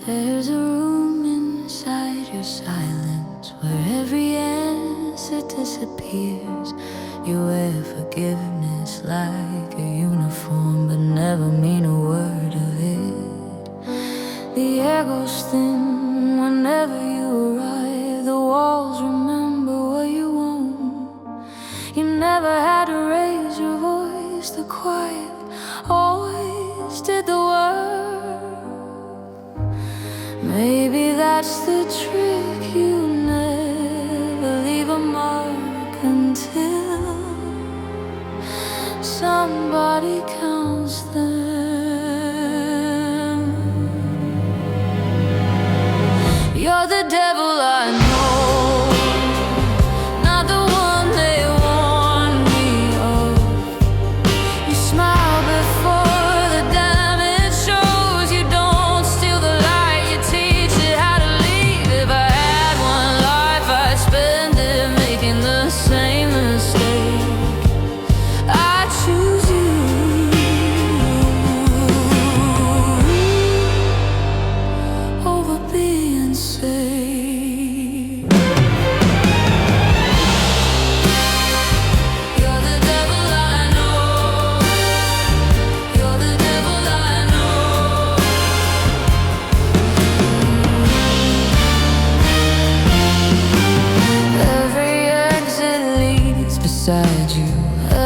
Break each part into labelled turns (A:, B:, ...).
A: There's a room inside your silence where every answer disappears. You wear forgiveness like a uniform, but never mean a word of it. The air goes thin whenever you arrive. The walls remember what you want. You never had to raise your voice. The quiet always did the work. Maybe that's the trick. You never leave a mark until somebody counts them. You're the devil I know, not the one they warned me of. You smile before the damage shows. You don't steal the light, you teach it how to leave. If I had one life, I'd spend it making the same mistake. I choose you over being safe. You're the devil I know. You're the devil I know. Every exit leads beside you.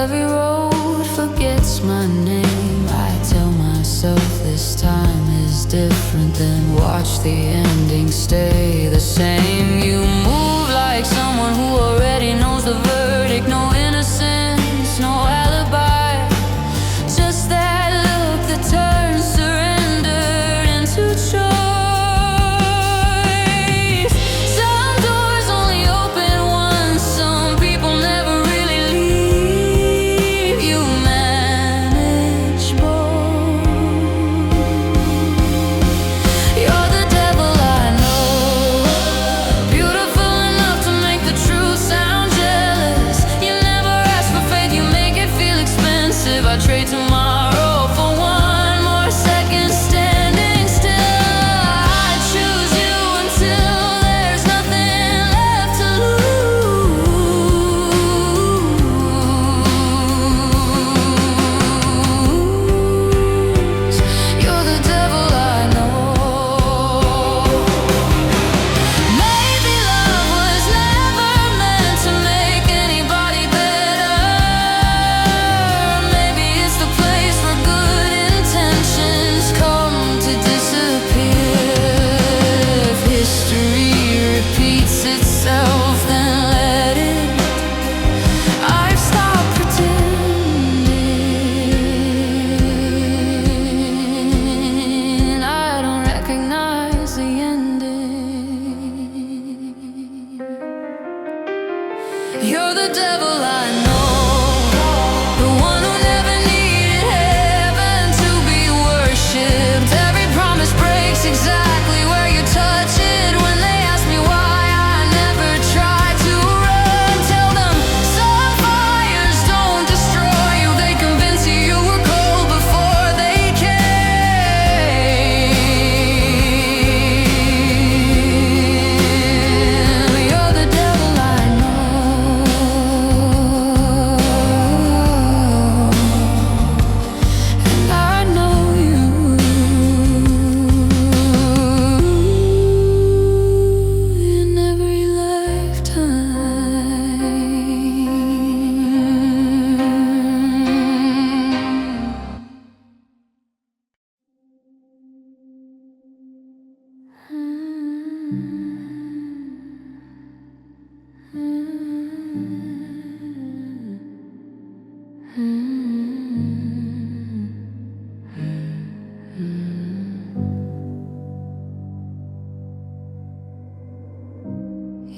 A: Every road forgets my name. I tell myself this time is different, then watch the ending stay the same. You move like someone who already knows the verdict. No innocence, no alibi, just that look that turns surrender into choice. Some doors only open once, some people never really leave. You manage both. You're the devil I know, beautiful enough to make the truth sound jealous. You never ask for faith, you make it feel expensive. I trade tomorrow for one more second standing still. I choose you until there's nothing left to lose. You're the devil I know. Maybe love was never meant to make anybody better. Maybe it's the place where good intentions come to disappear. If history repeats itself, then let it. I've stopped pretending. I don't recognize the ending. You're the devil I know, the one who never needed heaven to be worshipped. Every promise breaks exactly where you touch it. When they ask me why, I never try to run. Tell them some fires don't destroy you, they convince you you were cold before they came. You're the devil I know, and I know you. In every lifetime.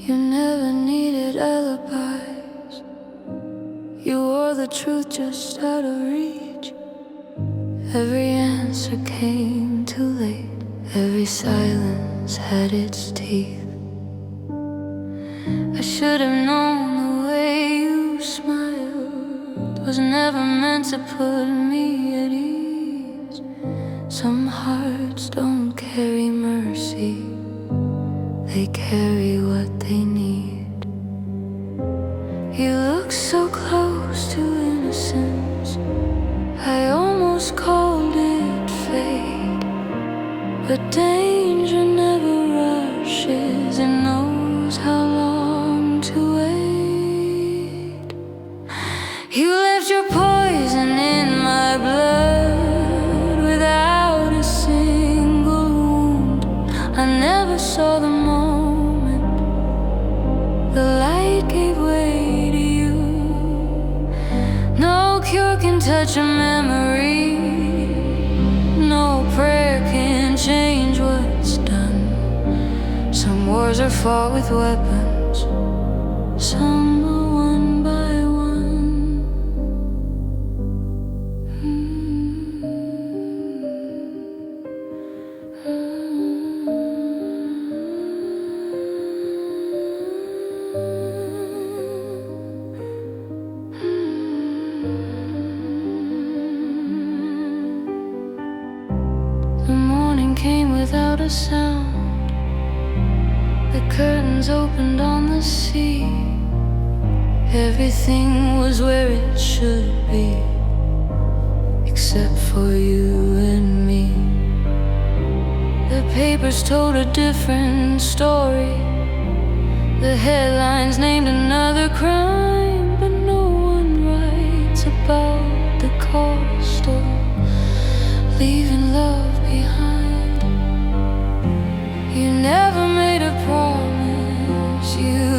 A: You never needed alibis. You wore the truth just out of reach. Every answer came too late. Every silence had its teeth. I should have known the way you smiled was never meant to put me at ease. Some hearts don't carry mercy, they carry what they need. You look so close to innocence, I almost called it fate. But danger never rushes, it knows how long to wait. You left your poison in my blood without a single wound. I never saw the moment the light gave way to you. No cure can touch a memory, no prayer can change what's done. Some wars are fought with weapons, some are won by one. The morning came without a sound. The curtains opened on the sea. Everything was where it should be, except for you and me. The papers told a different story. The headlines named another crime, but no one writes about the cost of leaving love behind. You never made a promise, you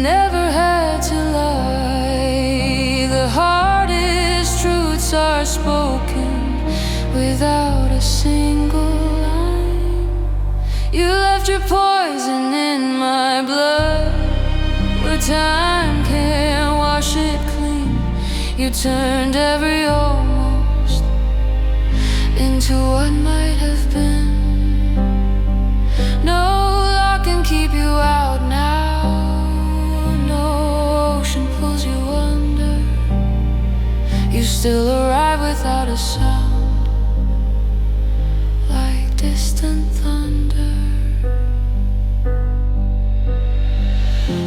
A: never had to lie. The hardest truths are spoken without a single line. You left your poison in my blood, where time can't wash it clean. You turned every almost into what might have been. No law can keep you out now, no ocean pulls you under. You still arrive without a sound, like distant thunder.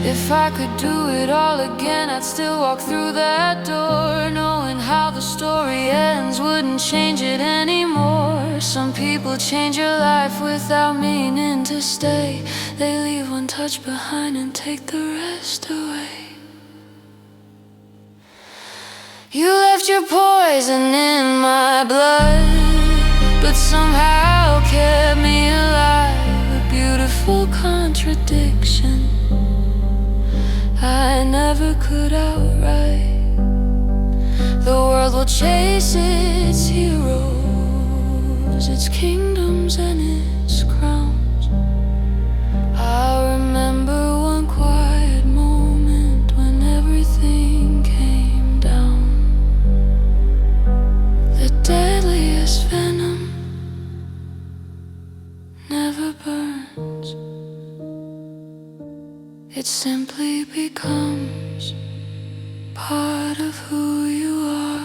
A: If I could do it all again, I'd still walk through that door. Knowing how the story ends wouldn't change it anymore. Some people change your life without meaning to stay. They leave one touch behind and take the rest away. You left your poison in my blood, but somehow kept me alive. A beautiful contradiction I never could outright. The world will chase its heroes, its kingdoms and its crowns. I remember one quiet moment when everything came down. The deadliest venom never burns, it simply becomes part of who you are.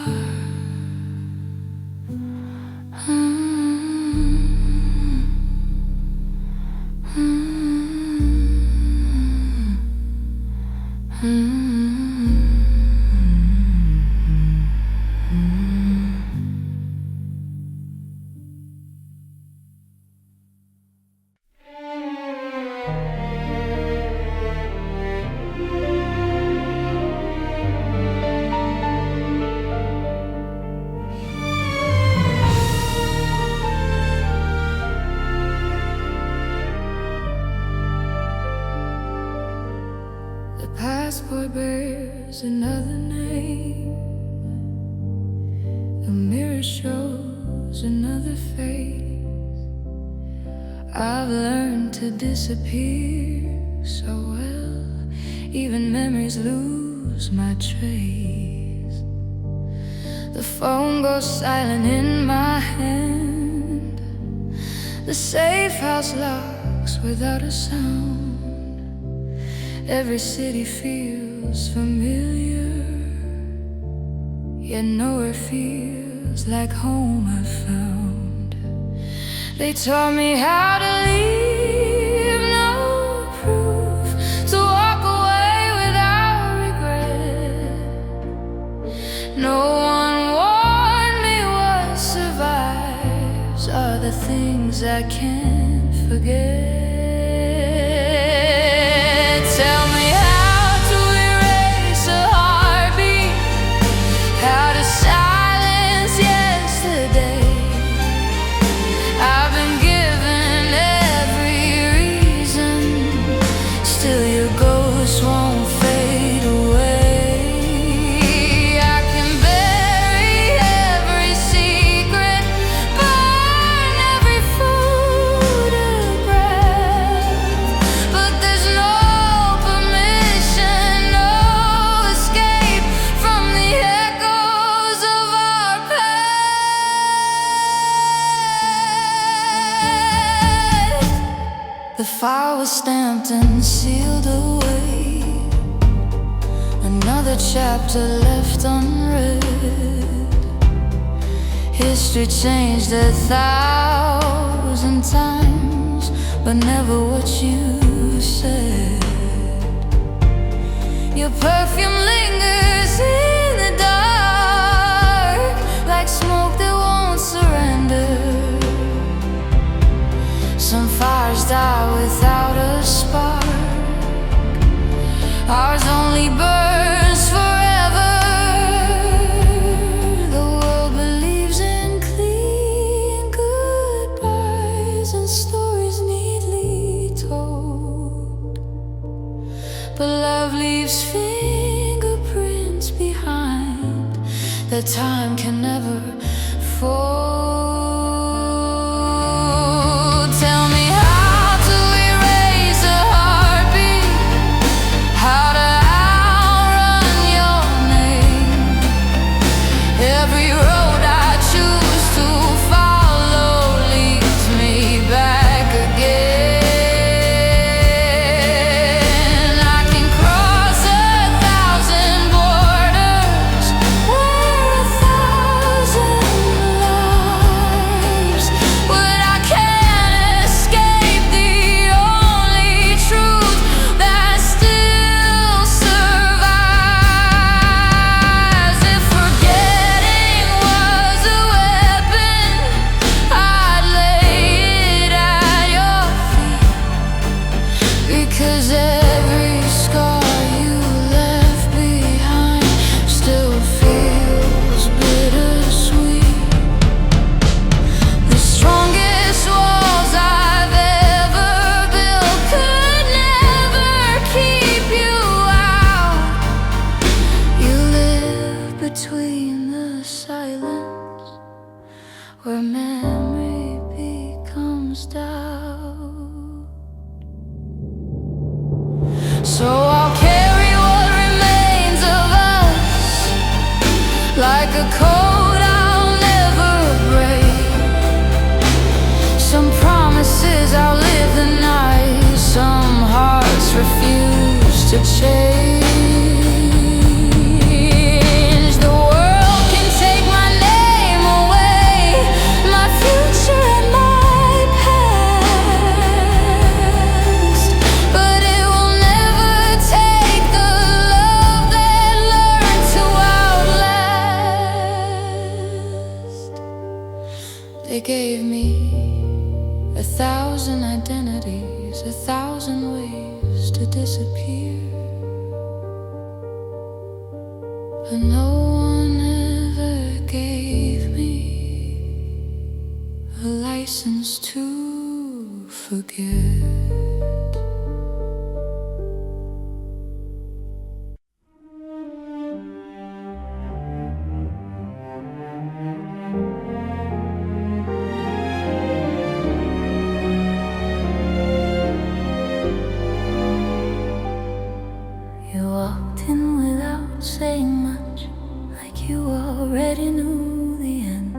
A: The passport bears another name, the mirror shows another face. I've learned to disappear so well, even memories lose my trace. The phone goes silent in my hand, the safe house locks without a sound. Every city feels familiar, yet nowhere feels like home I found. They taught me how to leave no proof, to walk away without regret. No one warned me what survives are the things I can't forget. Tell me how to erase a heartbeat, how to silence yesterday. I've been given every reason, still your ghost won't fade away. I can bury every secret, burn every photograph, but there's no permission, no escape from the echoes of our past. The file was stamped and sealed away, another chapter left unread. History changed 1,000 times, but never what you said. Your perfume lingers in the dark, like smoke that won't surrender. Some fires die without a spark, ours only burns forever. The world believes in clean goodbyes and stories neatly told, but love leaves fingerprints behind that time can never fold. Tell me how to erase a heartbeat, how to outrun your name. Every road I choose to follow leads me back again. I can cross 1,000 borders, wear 1,000 lives, but I can't escape the only truth that still survives. If forgetting was a weapon, I'd lay it at your feet, because every scar you left behind still feels bittersweet. The strongest walls I've ever built could never keep you out. You live between the silence, where memory becomes doubt. So I'll carry what remains of us, like a code I'll never break. Some promises outlive the night, some hearts refuse to change. The world can take my name away, my future and my past, but it will never take the love that learned to outlast. They gave me 1,000 identities, 1,000 ways to disappear, but no one ever gave me a license to forget. You walked in without saying much, like you already knew the end.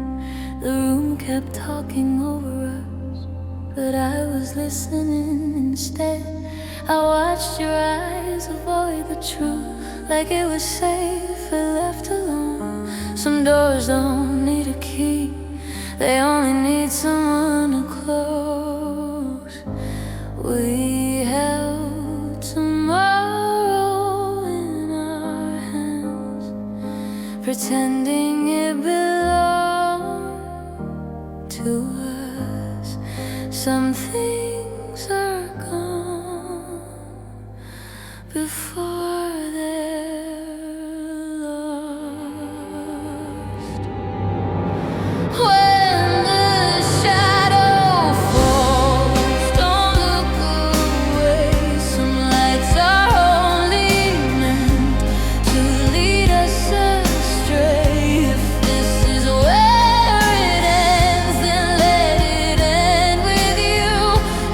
A: The room kept talking over us, but I was listening instead. I watched your eyes avoid the truth, like it was safe if left alone. Some doors don't need a key, They only need someone to close. We held tomorrow in our hands, pretending it belonged to us. Some things are gone before they're lost. When the shadow falls, don't look away. Some lights are only meant to lead us astray. If this is where it ends, then let it end with you.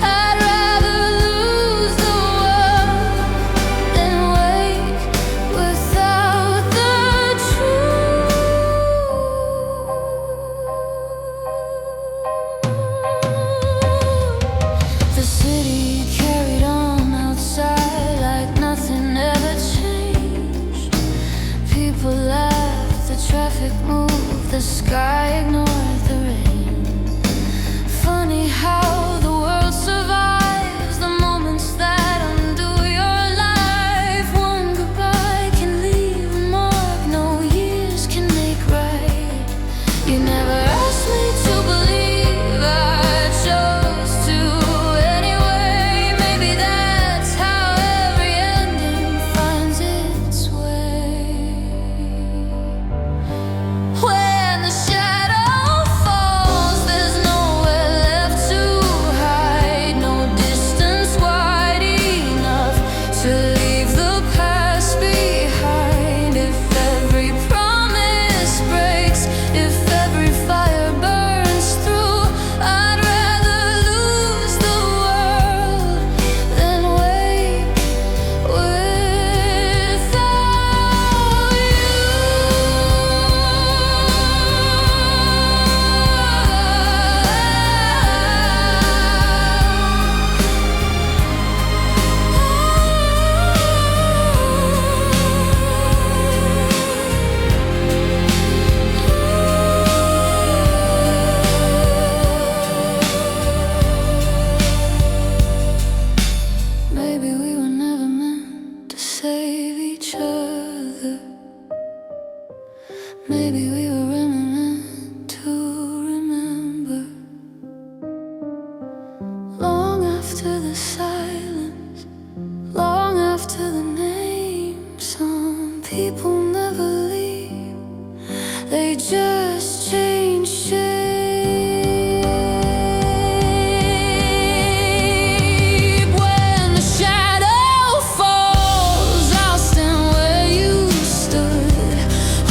A: I'd rather lose the world than wake without the truth. The city carried on outside like nothing ever changed. People laughed, the traffic moved, the sky ignored the rain. Funny how the world survives the moments that undo your life. One goodbye can leave a mark no years can make right. You never asked me to believe, I chose to anyway. Maybe that's how every ending finds its way. When the shadow falls, there's nowhere left to hide. No distance wide enough to leave the past behind. If every promise breaks, if every fire burns through, I'd rather lose the world than wake without you. Maybe we were never meant to save each other. Maybe we were meant to remember. Long after the silence, long after the name, some people never leave. They just change shape. When the shadow falls, I'll stand where you stood,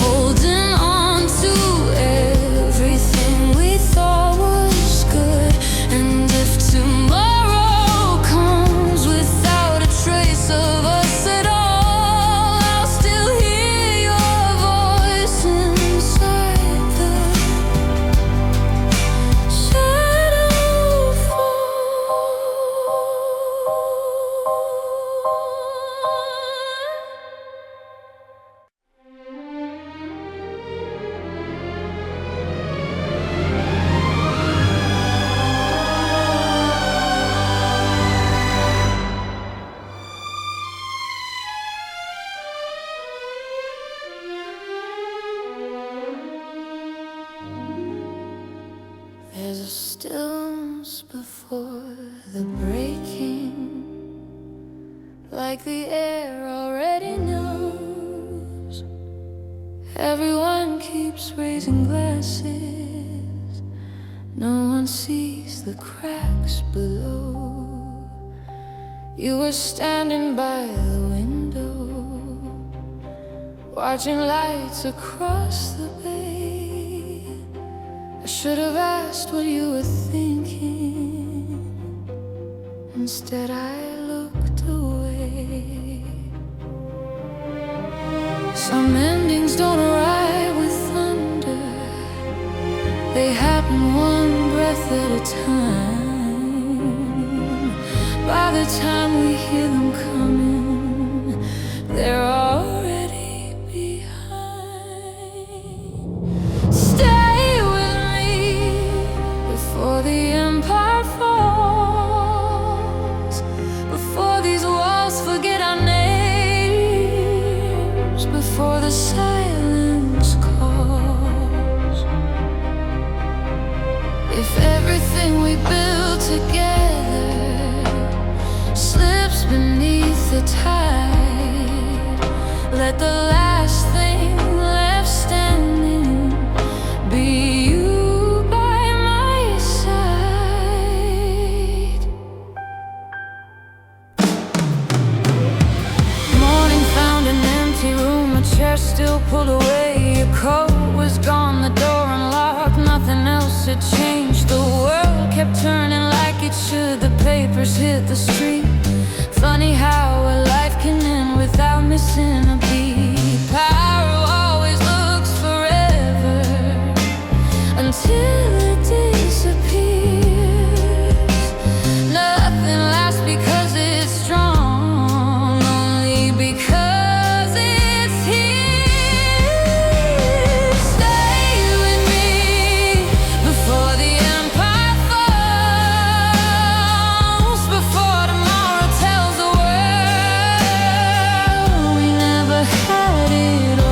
A: holding on to everything we thought was good. And if tomorrow comes without a trace of us at all, I'll still hear your voice inside the There's a stillness before the breaking, like the air already knows. Everyone keeps raising glasses, no one sees the cracks below. You were standing by the window, watching lights across the bay. I should have asked what you were thinking. Instead I looked away. Some endings don't arrive with thunder. They happen one breath at a time. By the time we hear them coming, they're already behind. Stay with me. silence calls. If everything we build together slips beneath the tide, let the last thing left standing be you by my side. Morning found an empty room, a chair still pulled away. Your coat was gone, the door unlocked, nothing else had changed. The world kept turning like it should, the papers hit the street. Funny how a life can end without missing a beat. Power always looks forever until it disappears. Nothing lasts because it's strong, only because it's here. Stay with me before the empire falls, before tomorrow tells the world we never had it all.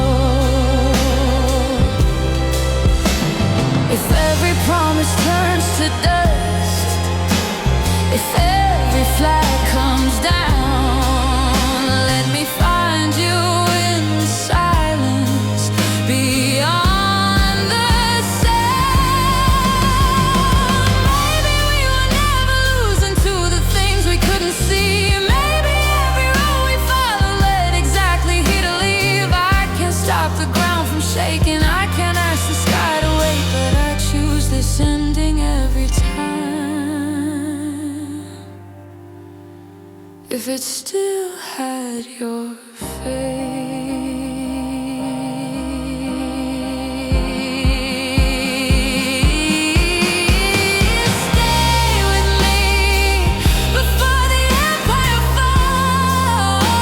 A: If every promise turns to dust, if every flag comes down, let me find you in the silence beyond the sound. Maybe we were never losing to the things we couldn't see. Maybe every road we follow led exactly here to leave. I can't stop the ground from shaking, I can't ask the sky to wait, but I choose this ending every time. If it still had your face. Stay with me before the empire falls,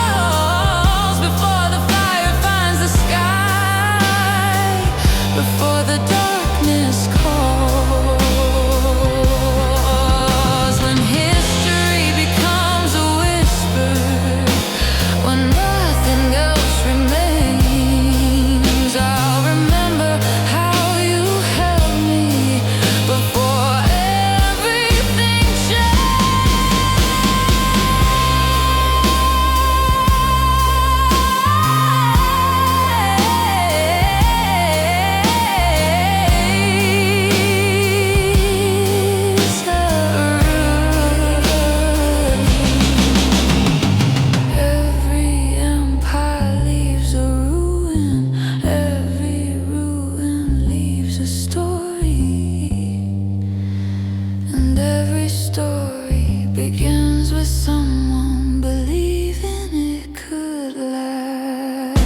A: before the fire finds the sky, before the darkness calls. When history becomes a whisper, when nothing else remains, I'll remember how you held me before everything Every empire leaves a ruin, every ruin leaves a story, and every story begins with someone believing it could last.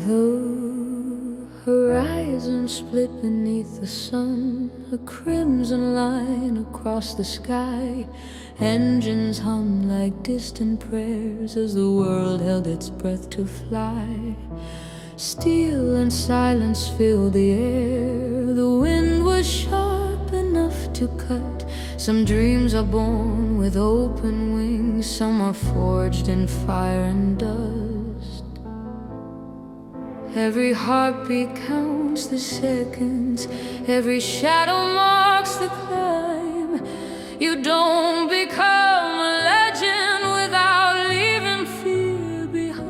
A: The horizon split beneath the sun, a crimson line across the sky. Engines hummed like distant prayers as the world held its breath to fly. Steel and silence filled the air, the wind was sharp enough to cut. Some dreams are born with open wings, some are forged in fire and dust. Every heartbeat counts the seconds, every shadow marks the climb. You don't become a legend without leaving fear behind.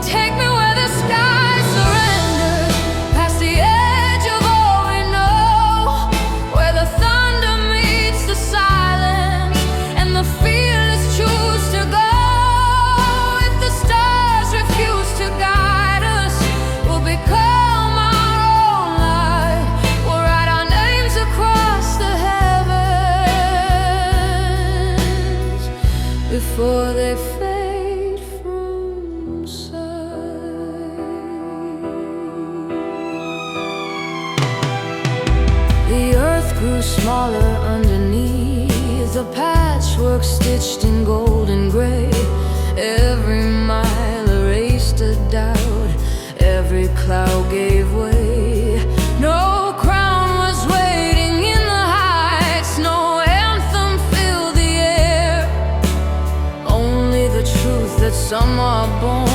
A: Take me where the skies surrender, past the edge of all we know, where the thunder meets the silence and the fearless choose to go. If the stars refuse to guide us, we'll become our own light. We'll write our names across the heavens before they fade from sight. The earth grew smaller underneath, the patchwork stitched in gold and gray. Every mile erased a doubt, every cloud gave way. No crown was waiting in the heights, no anthem filled the air. Only the truth that some are born